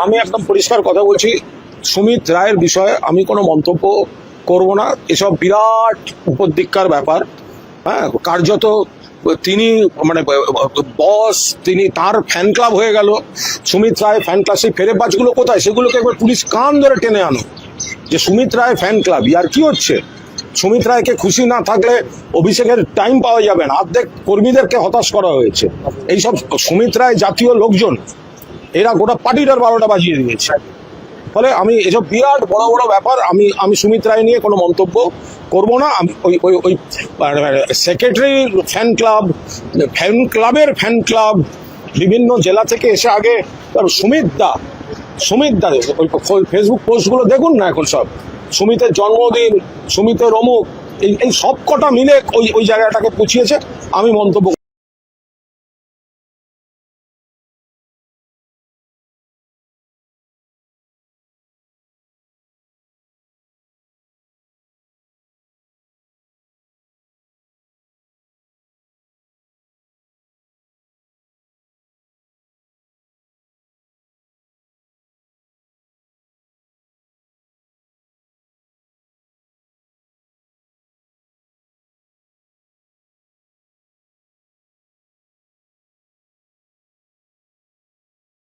আমি একদম পরিষ্কার কথা বলছি, সুমিত রায়ের বিষয়ে আমি কোনো মন্তব্য করব না। এসব বিরাট উপদিক্কার ব্যাপার। হ্যাঁ, কার্যত তিনি মানে বস, তিনি তার ফ্যান ক্লাব হয়ে গেল। সুমিত রায় ফ্যান ক্লাব, সেই ফেরেবাজগুলো কোথায়? সেগুলোকে একবার পুলিশ কান ধরে টেনে আনো যে সুমিত রায় ফ্যান ক্লাব। ইয়ার কি হচ্ছে? সুমিত রায়কে খুশি না থাকলে অভিষেকের টাইম পাওয়া যাবে না। অর্ধেক কর্মীদেরকে হতাশ করা হয়েছে। এইসব সুমিত রায় জাতীয় লোকজন, এরা গোটা পার্টিটার 12টা বাজিয়ে দিয়েছে। ফলে আমি এসব বিরাট বড় বড় ব্যাপার, আমি সুমিত রায় নিয়ে কোনো মন্তব্য করব না। আমি ওই সেক্রেটারি ফ্যান ক্লাবের ফ্যান ক্লাব বিভিন্ন জেলা থেকে এসে আগে সুমিত দা ওই ফেসবুক পোস্টগুলো দেখুন না, এখন সব সুমিতের জন্মদিন, সুমিতের অমুক, এই সব কটা মিলে ওই জায়গাটাকে পুছিয়েছে। আমি মন্তব্য